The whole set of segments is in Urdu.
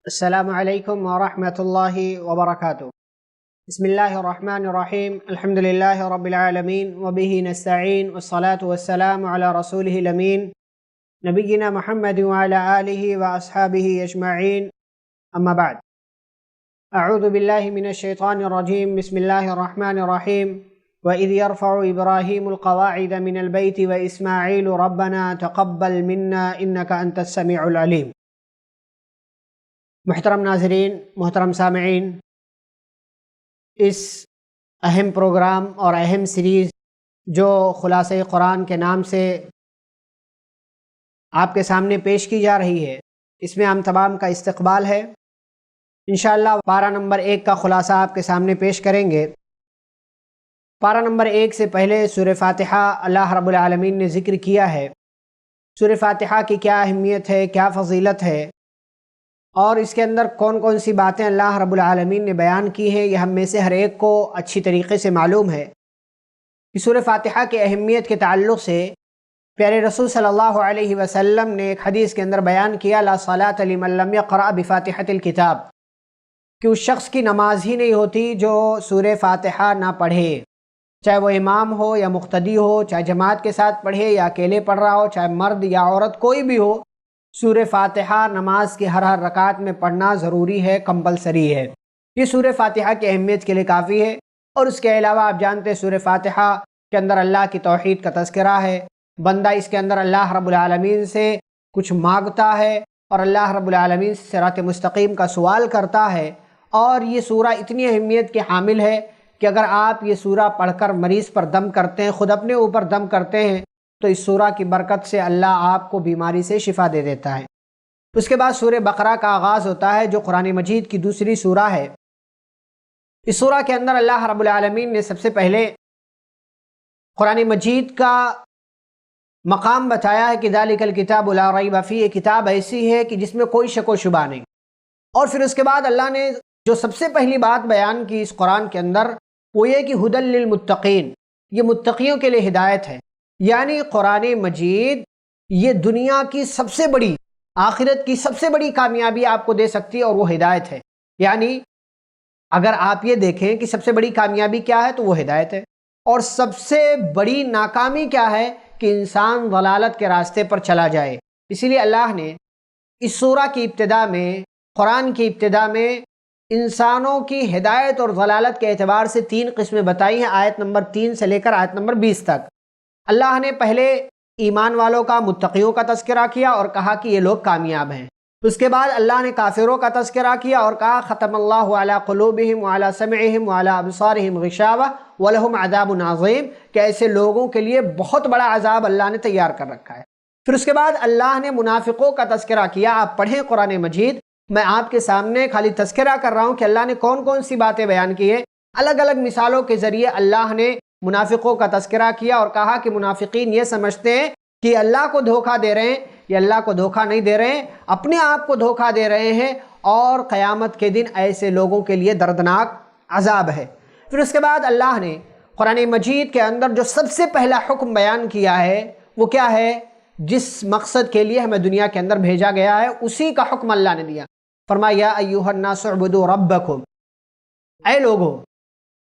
السلام علیکم ورحمۃ اللہ وبرکاتہ۔ بسم اللہ الرحمن الرحیم، الحمد للہ رب العالمین وبہ نستعین والصلاة والسلام علی رسولہ الامین نبینا محمد وعلی آلہ واصحابہ اجمعین، اما بعد۔ اعوذ باللہ من الشیطان الرجیم، بسم اللہ الرحمن الرحیم۔ وَإِذْ يَرْفَعُ إِبْرَاهِيمُ الْقَوَاعِدَ مِنَ الْبَيْتِ وَإِسْمَاعِيلُ رَبَّنَا تَقَبَّلْ مِنَّا إِنَّكَ أَنْتَ السَّمِيعُ الْعَلِيمُ۔ محترم ناظرین، محترم سامعین، اس اہم پروگرام اور اہم سیریز جو خلاصہ قرآن کے نام سے آپ کے سامنے پیش کی جا رہی ہے، اس میں ہم تمام کا استقبال ہے۔ انشاءاللہ پارہ نمبر 1 کا خلاصہ آپ کے سامنے پیش کریں گے۔ پارہ نمبر 1 سے پہلے سورہ فاتحہ اللہ رب العالمین نے ذکر کیا ہے۔ سورہ فاتحہ کی کیا اہمیت ہے، کیا فضیلت ہے، اور اس کے اندر کون کون سی باتیں اللہ رب العالمین نے بیان کی ہیں، یہ ہم میں سے ہر ایک کو اچھی طریقے سے معلوم ہے۔ کہ سورہ فاتحہ کی اہمیت کے تعلق سے پیارے رسول صلی اللہ علیہ وسلم نے ایک حدیث کے اندر بیان کیا، لا صلاۃ لمن لم یقرأ بفاتحۃ الکتاب، کہ اس شخص کی نماز ہی نہیں ہوتی جو سورہ فاتحہ نہ پڑھے، چاہے وہ امام ہو یا مقتدی ہو، چاہے جماعت کے ساتھ پڑھے یا اکیلے پڑھ رہا ہو، چاہے مرد یا عورت کوئی بھی ہو، سورہ فاتحہ نماز کی ہر رکعت میں پڑھنا ضروری ہے، کمپلسری ہے۔ یہ سورہ فاتحہ کی اہمیت کے لیے کافی ہے۔ اور اس کے علاوہ آپ جانتے ہیں سورہ فاتحہ کے اندر اللہ کی توحید کا تذکرہ ہے۔ بندہ اس کے اندر اللہ رب العالمین سے کچھ مانگتا ہے اور اللہ رب العالمین سے صراط مستقیم کا سوال کرتا ہے۔ اور یہ سورہ اتنی اہمیت کے حامل ہے کہ اگر آپ یہ سورہ پڑھ کر مریض پر دم کرتے ہیں، خود اپنے اوپر دم کرتے ہیں، تو اس سورہ کی برکت سے اللہ آپ کو بیماری سے شفا دے دیتا ہے۔ اس کے بعد سورہ بقرہ کا آغاز ہوتا ہے جو قرآن مجید کی دوسری سورہ ہے۔ اس سورہ کے اندر اللہ رب العالمین نے سب سے پہلے قرآن مجید کا مقام بتایا ہے کہ ذالک الکتاب لا ریب فیہ، یہ کتاب ایسی ہے کہ جس میں کوئی شک و شبہ نہیں۔ اور پھر اس کے بعد اللہ نے جو سب سے پہلی بات بیان کی اس قرآن کے اندر وہ یہ کہ ھدی للمتقین، یہ متقیوں کے لیے ہدایت ہے۔ یعنی قرآن مجید یہ دنیا کی سب سے بڑی، آخرت کی سب سے بڑی کامیابی آپ کو دے سکتی ہے، اور وہ ہدایت ہے۔ یعنی اگر آپ یہ دیکھیں کہ سب سے بڑی کامیابی کیا ہے تو وہ ہدایت ہے، اور سب سے بڑی ناکامی کیا ہے کہ انسان ضلالت کے راستے پر چلا جائے۔ اسی لیے اللہ نے اس سورہ کی ابتدا میں، قرآن کی ابتدا میں انسانوں کی ہدایت اور ضلالت کے اعتبار سے 3 قسمیں بتائی ہیں، آیت نمبر 3 سے لے کر آیت نمبر 20 تک۔ اللہ نے پہلے ایمان والوں کا، متقیوں کا تذکرہ کیا اور کہا کہ یہ لوگ کامیاب ہیں۔ اس کے بعد اللہ نے کافروں کا تذکرہ کیا اور کہا ختم اللہ علی قلوبہم وعلی سمعہم وعلی ابصارہم غشاوہ ولہم عذاب عظیم، کہ ایسے لوگوں کے لیے بہت بڑا عذاب اللہ نے تیار کر رکھا ہے۔ پھر اس کے بعد اللہ نے منافقوں کا تذکرہ کیا۔ آپ پڑھیں قرآن مجید، میں آپ کے سامنے خالی تذکرہ کر رہا ہوں کہ اللہ نے کون کون سی باتیں بیان کی ہیں۔ الگ الگ مثالوں کے ذریعے اللہ نے منافقوں کا تذکرہ کیا اور کہا کہ منافقین یہ سمجھتے ہیں کہ اللہ کو دھوکہ دے رہے ہیں، یہ اللہ کو دھوکہ نہیں دے رہے ہیں، اپنے آپ کو دھوکہ دے رہے ہیں، اور قیامت کے دن ایسے لوگوں کے لیے دردناک عذاب ہے۔ پھر اس کے بعد اللہ نے قرآن مجید کے اندر جو سب سے پہلا حکم بیان کیا ہے وہ کیا ہے؟ جس مقصد کے لیے ہمیں دنیا کے اندر بھیجا گیا ہے اسی کا حکم اللہ نے دیا۔ فرمایا یا ایھا الناس اعبدوا ربکم، اے لوگو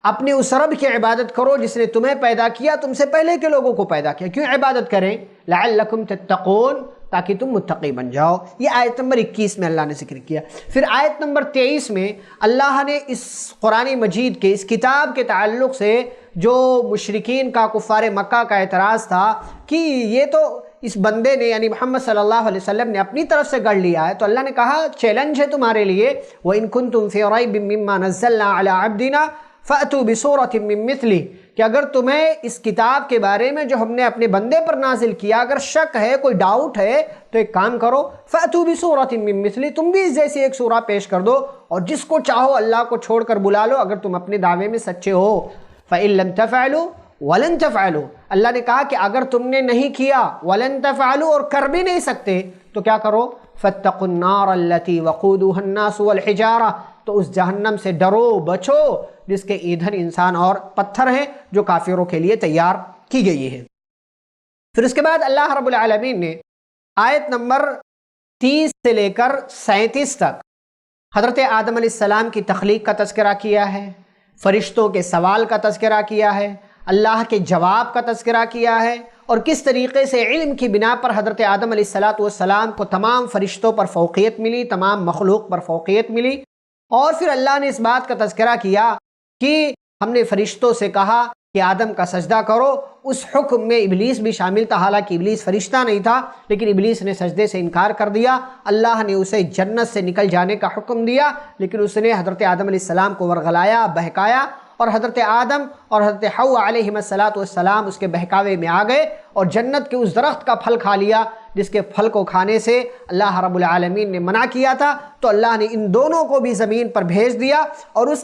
اپنے اس رب کی عبادت کرو جس نے تمہیں پیدا کیا، تم سے پہلے کے لوگوں کو پیدا کیا۔ کیوں عبادت کریں؟ لعلکم تتقون، تاکہ تم متقی بن جاؤ۔ یہ آیت نمبر 21 میں اللہ نے ذکر کیا۔ پھر آیت نمبر 23 میں اللہ نے اس قرآن مجید کے اس کتاب کے تعلق سے جو مشرکین کا، کفار مکہ کا اعتراض تھا کہ یہ تو اس بندے نے یعنی محمد صلی اللہ علیہ وسلم نے اپنی طرف سے گڑھ لیا ہے، تو اللہ نے کہا چیلنج ہے تمہارے لیے، وَإِن كُنتُمْ فِي رَيْبٍ مِّمَّا نَزَّلْنَا عَلَىٰ عَبْدِنَا فَأْتُوا بِسُورَةٍ مِّن مِّثْلِهِ، کہ اگر تمہیں اس کتاب کے بارے میں جو ہم نے اپنے بندے پر نازل کیا اگر شک ہے، کوئی ڈاؤٹ ہے، تو ایک کام کرو، فَأْتُوا بِسُورَةٍ مِّن مِّثْلِهِ، تم بھی اس جیسی ایک سورہ پیش کر دو، اور جس کو چاہو اللہ کو چھوڑ کر بلا لو اگر تم اپنے دعوے میں سچے ہو۔ فَإِن لَمْ تَفْعَلُوا وَلَن تَفْعَلُوا، اللہ نے کہا کہ اگر تم نے نہیں کیا، وَلَن تَفْعَلُوا، اور کر بھی نہیں سکتے، تو کیا کرو؟ فَاتَّقُوا النَّارَ الَّتِي وَقُودُهَا النَّاسُ وَالْحِجَارَةُ، تو اس جہنم سے ڈرو، بچو، جس کے ایندھن انسان اور پتھر ہیں، جو کافروں کے لیے تیار کی گئی ہے۔ پھر اس کے بعد اللہ رب العالمین نے آیت نمبر 30 سے لے کر 37 تک حضرت آدم علیہ السلام کی تخلیق کا تذکرہ کیا ہے، فرشتوں کے سوال کا تذکرہ کیا ہے، اللہ کے جواب کا تذکرہ کیا ہے، اور کس طریقے سے علم کی بنا پر حضرت آدم علیہ السلام کو تمام فرشتوں پر فوقیت ملی، تمام مخلوق پر فوقیت ملی۔ اور پھر اللہ نے اس بات کا تذکرہ کیا کہ ہم نے فرشتوں سے کہا کہ آدم کا سجدہ کرو۔ اس حکم میں ابلیس بھی شامل تھا، حالانکہ ابلیس فرشتہ نہیں تھا، لیکن ابلیس نے سجدے سے انکار کر دیا۔ اللہ نے اسے جنت سے نکل جانے کا حکم دیا، لیکن اس نے حضرت آدم علیہ السلام کو ورغلایا، بہکایا، اور حضرت آدم اور حضرت حوا علیہم السلام اس کے بہکاوے میں آ گئے اور جنت کے اس درخت کا پھل کھا لیا جس کے پھل کو کھانے سے اللہ رب العالمین نے منع کیا تھا۔ تو اللہ نے ان دونوں کو بھی زمین پر بھیج دیا، اور اس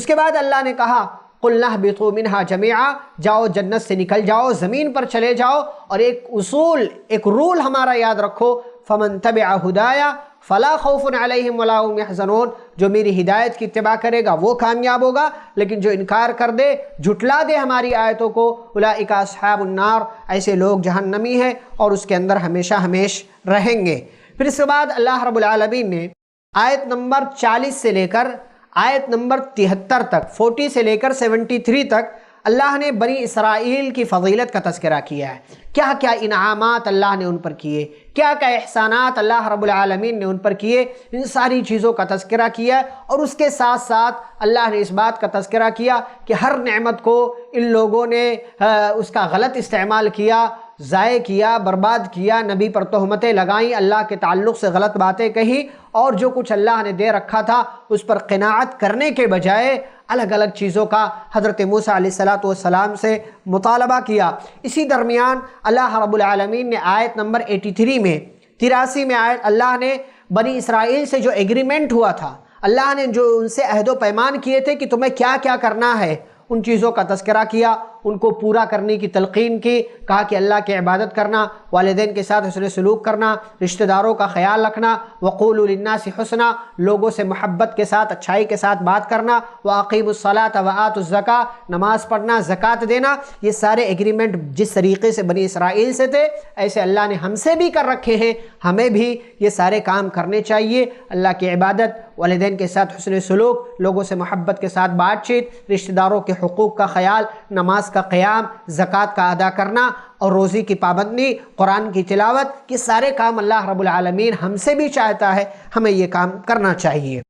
کے بعد اللہ نے کہا قُلْنَا اهْبِطُوا مِنْهَا جَمِيعًا، جاؤ جنت سے نکل جاؤ، زمین پر چلے جاؤ، اور ایک رول ہمارا یاد رکھو، فَمَن تَبِعَ هُدَايَ فَلَا خَوْفٌ عَلَيْهِمْ وَلَا هُمْ يَحْزَنُونَ، جو میری ہدایت کی اتباع کرے گا وہ کامیاب ہوگا، لیکن جو انکار کر دے، جھٹلا دے ہماری آیتوں کو، اولئک اصحاب النار، ایسے لوگ جہنمی ہیں اور اس کے اندر ہمیشہ ہمیش رہیں گے۔ پھر اس کے بعد اللہ رب العالمین نے آیت نمبر 40 سے لے کر آیت نمبر 73 تک، 40 سے لے کر 73 تک اللہ نے بنی اسرائیل کی فضیلت کا تذکرہ کیا ہے، کیا کیا انعامات اللہ نے ان پر کیے، کیا کیا احسانات اللہ رب العالمین نے ان پر کیے، ان ساری چیزوں کا تذکرہ کیا، اور اس کے ساتھ ساتھ اللہ نے اس بات کا تذکرہ کیا کہ ہر نعمت کو ان لوگوں نے اس کا غلط استعمال کیا، ضائع کیا، برباد کیا، نبی پر تہمتیں لگائیں، اللہ کے تعلق سے غلط باتیں کہیں، اور جو کچھ اللہ نے دے رکھا تھا اس پر قناعت کرنے کے بجائے الگ الگ چیزوں کا حضرت موسیٰ علیہ السلام سے مطالبہ کیا۔ اسی درمیان اللہ رب العالمین نے آیت نمبر 83 میں آیت اللہ نے بنی اسرائیل سے جو ایگریمنٹ ہوا تھا، اللہ نے جو ان سے عہد و پیمان کیے تھے کہ تمہیں کیا کیا کرنا ہے، ان چیزوں کا تذکرہ کیا، ان کو پورا کرنے کی تلقین کی، کہا کہ اللہ کی عبادت کرنا، والدین کے ساتھ حسن سلوک کرنا، رشتہ داروں کا خیال رکھنا، وقولوا للناس حسنا، لوگوں سے محبت کے ساتھ، اچھائی کے ساتھ بات کرنا، واقیموا الصلاۃ وآتوا الزکاۃ، نماز پڑھنا، زکوٰۃ دینا، یہ سارے ایگریمنٹ جس طریقے سے بنی اسرائیل سے تھے ایسے اللہ نے ہم سے بھی کر رکھے ہیں، ہمیں بھی یہ سارے کام کرنے چاہیے۔ اللہ کی عبادت، والدین کے ساتھ حسن سلوک، لوگوں سے محبت کے ساتھ بات چیت، رشتہ داروں کے حقوق کا خیال، نماز کا قیام، زکوٰۃ کا ادا کرنا، اور روزی کی پابندی، قرآن کی تلاوت، یہ سارے کام اللہ رب العالمین ہم سے بھی چاہتا ہے، ہمیں یہ کام کرنا چاہیے۔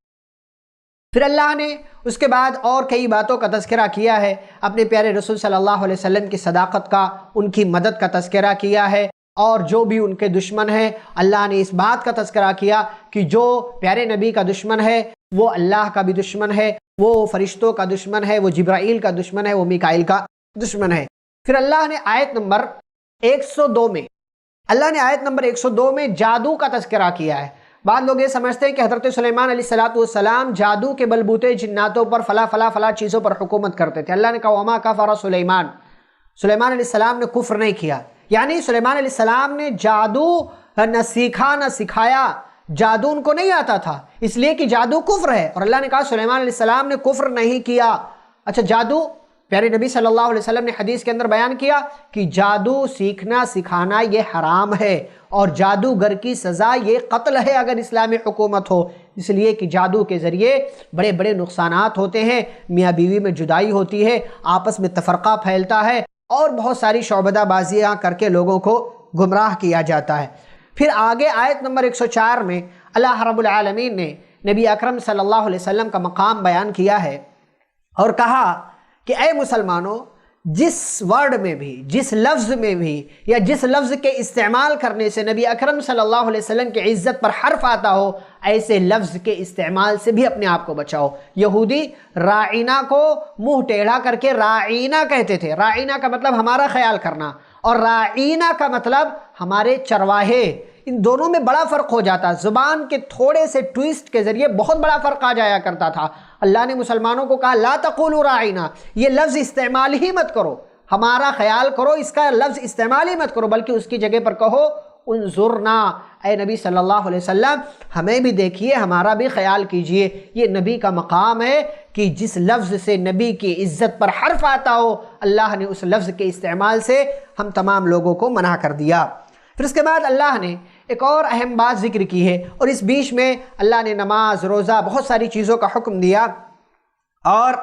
پھر اللہ نے اس کے بعد اور کئی باتوں کا تذکرہ کیا ہے، اپنے پیارے رسول صلی اللہ علیہ وسلم کی صداقت کا، ان کی مدد کا تذکرہ کیا ہے، اور جو بھی ان کے دشمن ہیں اللہ نے اس بات کا تذکرہ کیا کہ جو پیارے نبی کا دشمن ہے وہ اللہ کا بھی دشمن ہے، وہ فرشتوں کا دشمن ہے، وہ جبرائیل کا دشمن ہے، وہ میکائیل کا دشمن ہے۔ پھر اللہ نے آیت نمبر 102 میں جادو کا تذکرہ کیا ہے۔ بعض لوگ یہ سمجھتے ہیں کہ حضرت سلیمان علیہ السلام جادو کے بلبوتے جناتوں پر فلاں چیزوں پر حکومت کرتے تھے۔ اللہ نے کہا وما کفر سلیمان علیہ السلام نے کفر نہیں کیا، یعنی سلیمان علیہ السلام نے جادو نہ سیکھا نہ سکھایا، جادو ان کو نہیں آتا تھا، اس لیے کہ جادو کفر ہے، اور اللہ نے کہا سلیمان علیہ السلام نے کفر نہیں کیا۔ اچھا، جادو، پیارے نبی صلی اللہ علیہ وسلم نے حدیث کے اندر بیان کیا کہ جادو سیکھنا سکھانا یہ حرام ہے، اور جادوگر کی سزا یہ قتل ہے اگر اسلامی حکومت ہو، اس لیے کہ جادو کے ذریعے بڑے بڑے نقصانات ہوتے ہیں، میاں بیوی میں جدائی ہوتی ہے، آپس میں تفرقہ پھیلتا ہے، اور بہت ساری شعبدہ بازیاں کر کے لوگوں کو گمراہ کیا جاتا ہے۔ پھر آگے آیت نمبر 104 میں اللہ رب العالمین نے نبی اکرم صلی اللہ علیہ وسلم کا مقام بیان کیا ہے اور کہا کہ اے مسلمانوں، جس ورڈ میں بھی، جس لفظ میں بھی، یا جس لفظ کے استعمال کرنے سے نبی اکرم صلی اللہ علیہ وسلم کی عزت پر حرف آتا ہو، ایسے لفظ کے استعمال سے بھی اپنے آپ کو بچاؤ۔ یہودی راعینہ کو منہ ٹیڑھا کر کے راعینہ کہتے تھے، راعینہ کا مطلب ہمارا خیال کرنا، اور راعینہ کا مطلب ہمارے چرواہے، ان دونوں میں بڑا فرق ہو جاتا، زبان کے تھوڑے سے ٹویسٹ کے ذریعے بہت بڑا فرق آ جایا کرتا تھا۔ اللہ نے مسلمانوں کو کہا لا تقولوا راعینہ، یہ لفظ استعمال ہی مت کرو، ہمارا خیال کرو، اس کا لفظ استعمال ہی مت کرو، بلکہ اس کی جگہ پر کہو انظرنا، اے نبی صلی اللہ علیہ وسلم ہمیں بھی دیکھیے، ہمارا بھی خیال کیجئے۔ یہ نبی کا مقام ہے کہ جس لفظ سے نبی کی عزت پر حرف آتا ہو، اللہ نے اس لفظ کے استعمال سے ہم تمام لوگوں کو منع کر دیا۔ پھر اس کے بعد اللہ نے ایک اور اہم بات ذکر کی ہے، اور اس بیچ میں اللہ نے نماز، روزہ، بہت ساری چیزوں کا حکم دیا، اور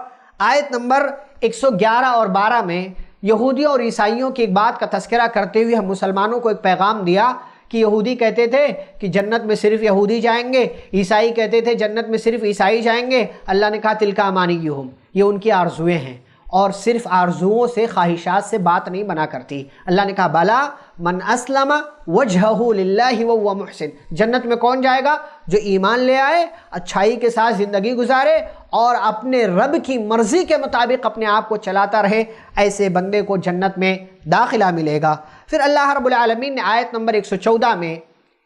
آیت نمبر 111 اور 12 میں یہودیوں اور عیسائیوں کی ایک بات کا تذکرہ کرتے ہوئے ہم مسلمانوں کو ایک پیغام دیا کہ یہودی کہتے تھے کہ جنت میں صرف یہودی جائیں گے، عیسائی کہتے تھے جنت میں صرف عیسائی جائیں گے۔ اللہ نے کہا تلک امانیہم، یہ ان کی آرزویں ہیں، اور صرف آرزوؤں سے، خواہشات سے بات نہیں بنا کرتی۔ اللہ نے کہا بلا من اسلم وجہہ للہ وہو محسن، جنت میں کون جائے گا؟ جو ایمان لے آئے، اچھائی کے ساتھ زندگی گزارے، اور اپنے رب کی مرضی کے مطابق اپنے آپ کو چلاتا رہے، ایسے بندے کو جنت میں داخلہ ملے گا۔ پھر اللہ رب العالمین نے آیت نمبر 114 میں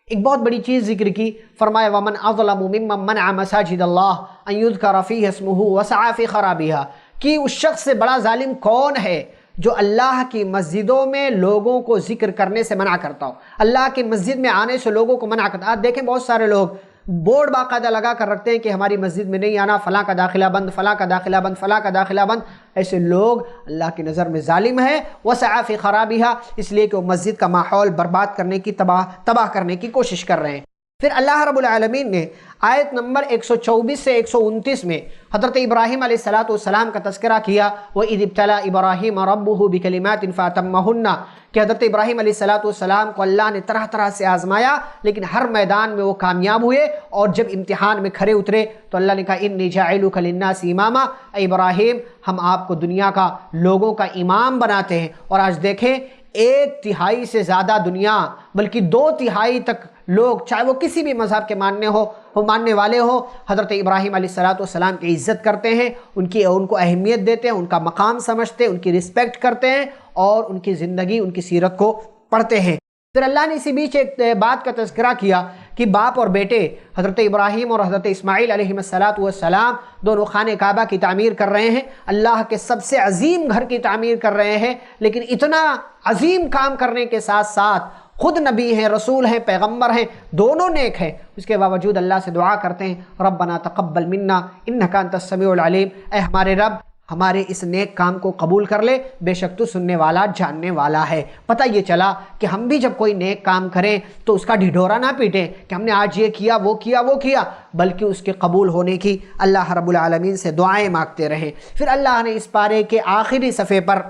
ایک بہت بڑی چیز ذکر کی، فرمایا وَمَنْ أَظْلَمُ مِمَّنْ مَنَعَ مَسَاجِدَ اللَّهِ أَنْ يُذْكَرَ فِيهِ اسْمُهُ وَسَعَى فِي خَرَابِهَا، کہ اس شخص سے بڑا ظالم کون ہے جو اللہ کی مسجدوں میں لوگوں کو ذکر کرنے سے منع کرتا ہو، اللہ کی مسجد میں آنے سے لوگوں کو منع کرتا ہے۔ آپ دیکھیں بہت سارے لوگ بورڈ باقاعدہ لگا کر رکھتے ہیں کہ ہماری مسجد میں نہیں آنا، فلاں کا داخلہ بند، فلاں کا داخلہ بند، فلاں کا داخلہ بند۔ ایسے لوگ اللہ کی نظر میں ظالم ہے، وَسَعَى فِي خَرَابِهَا، اس لیے کہ وہ مسجد کا ماحول برباد کرنے کی، تباہ کرنے کی کوشش کر رہے ہیں۔ پھر اللہ رب العالمین نے آیت نمبر 124 سے 129 میں حضرت ابراہیم علیہ السلام کا تذکرہ کیا، وَإِذِ ابْتَلَىٰ إِبْرَاهِيمَ رَبُّهُ بِكَلِمَاتٍ فَأَتَمَّهُنَّ، کہ حضرت ابراہیم علیہ السلام کو اللہ نے طرح طرح سے آزمایا، لیکن ہر میدان میں وہ کامیاب ہوئے، اور جب امتحان میں کھرے اترے تو اللہ نے کہا اِنِّي جَاعِلُكَ لِلنَّاسِ إِمَامًا، اے ابراہیم ہم آپ کو دنیا کا، لوگوں کا امام بناتے ہیں۔ اور آج دیکھیں 1/3 سے زیادہ دنیا، بلکہ 2/3 تک لوگ، چاہے وہ کسی بھی مذہب کے ماننے والے ہوں، حضرت ابراہیم علیہ السلام کی عزت کرتے ہیں، ان کو اہمیت دیتے ہیں، ان کا مقام سمجھتے ہیں، ان کی رسپیکٹ کرتے ہیں، اور ان کی زندگی، ان کی سیرت کو پڑھتے ہیں۔ پھر اللہ نے اسی بیچ ایک بات کا تذکرہ کیا کہ باپ اور بیٹے حضرت ابراہیم اور حضرت اسماعیل علیہ السلام دونوں خانہ کعبہ کی تعمیر کر رہے ہیں، اللہ کے سب سے عظیم گھر کی تعمیر کر رہے ہیں، لیکن اتنا عظیم کام کرنے کے ساتھ ساتھ خود نبی ہیں، رسول ہیں، پیغمبر ہیں، دونوں نیک ہیں، اس کے باوجود اللہ سے دعا کرتے ہیں ربنا تقبل منا انک انت السمیع العلیم، اے ہمارے رب ہمارے اس نیک کام کو قبول کر لے، بے شک تو سننے والا، جاننے والا ہے۔ پتہ یہ چلا کہ ہم بھی جب کوئی نیک کام کریں تو اس کا ڈھڈورا نہ پیٹیں کہ ہم نے آج یہ کیا، وہ کیا، وہ کیا، بلکہ اس کے قبول ہونے کی اللہ رب العالمین سے دعائیں مانگتے رہیں۔ پھر اللہ نے اس پارے کے آخری صفحے پر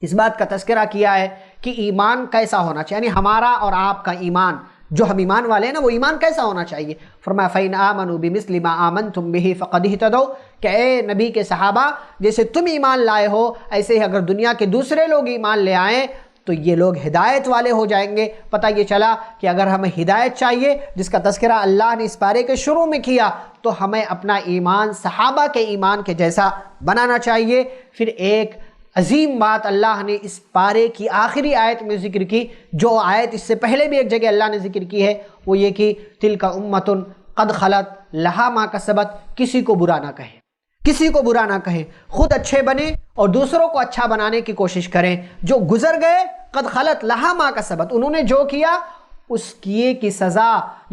اس بات کا تذکرہ کیا ہے کہ ایمان کیسا ہونا چاہیے، یعنی ہمارا اور آپ کا ایمان، جو ہم ایمان والے ہیں نا، وہ ایمان کیسا ہونا چاہیے۔ فرمایا فَإِنْ آمَنُوا بِمِثْلِ مَا آمَنْتُمْ بِهِ فَقَدْ اهْتَدَوْا، کہ اے نبی کے صحابہ جیسے تم ایمان لائے ہو، ایسے ہی اگر دنیا کے دوسرے لوگ ایمان لے آئیں تو یہ لوگ ہدایت والے ہو جائیں گے۔ پتہ یہ چلا کہ اگر ہمیں ہدایت چاہیے، جس کا تذکرہ اللہ نے اس پارے کے شروع میں کیا، تو ہمیں اپنا ایمان صحابہ کے ایمان کے جیسا بنانا چاہیے۔ پھر ایک عظیم بات اللہ نے اس پارے کی آخری آیت میں ذکر کی، جو آیت اس سے پہلے بھی ایک جگہ اللہ نے ذکر کی ہے، وہ یہ کہ تلک امۃ قد خلت لہا ما کسبت، کسی کو برا نہ کہیں، کسی کو برا نہ کہیں، خود اچھے بنیں اور دوسروں کو اچھا بنانے کی کوشش کریں۔ جو گزر گئے قد خلت لہا ما کسبت، انہوں نے جو کیا اس کیے کی سزا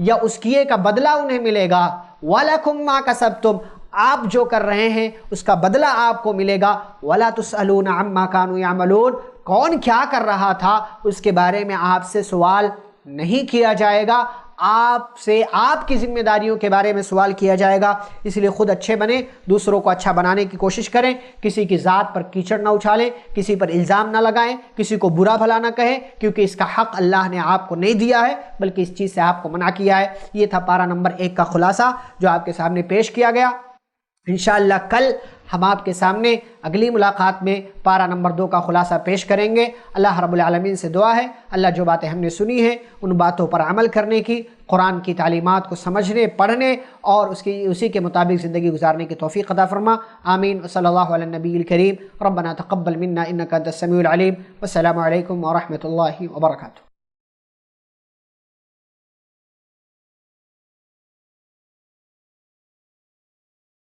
یا اس کیے کا بدلہ انہیں ملے گا، وَلَكُمْ مَا كَسَبْتُمْ، آپ جو کر رہے ہیں اس کا بدلہ آپ کو ملے گا، وَلَا تُسْأَلُونَ عَمَّا كَانُوا يَعْمَلُونَ، کون کیا کر رہا تھا اس کے بارے میں آپ سے سوال نہیں کیا جائے گا، آپ سے آپ کی ذمہ داریوں کے بارے میں سوال کیا جائے گا۔ اس لیے خود اچھے بنیں، دوسروں کو اچھا بنانے کی کوشش کریں، کسی کی ذات پر کیچڑ نہ اچھالیں، کسی پر الزام نہ لگائیں، کسی کو برا بھلا نہ کہیں، کیونکہ اس کا حق اللہ نے آپ کو نہیں دیا ہے بلکہ اس چیز سے آپ کو منع کیا ہے۔ یہ تھا پارہ نمبر 1 کا خلاصہ جو آپ کے سامنے پیش کیا گیا۔ انشاءاللہ کل ہم آپ کے سامنے اگلی ملاقات میں پارہ نمبر 2 کا خلاصہ پیش کریں گے۔ اللہ رب العالمین سے دعا ہے اللہ جو باتیں ہم نے سنی ہیں ان باتوں پر عمل کرنے کی، قرآن کی تعلیمات کو سمجھنے، پڑھنے اور اسی کے مطابق زندگی گزارنے کی توفیق عطا فرما۔ آمین۔ صلی اللہ علی النبی الکریم۔ ربنا تقبل منا انک انت السمیع العلیم۔ والسلام علیکم ورحمۃ اللہ وبرکاتہ۔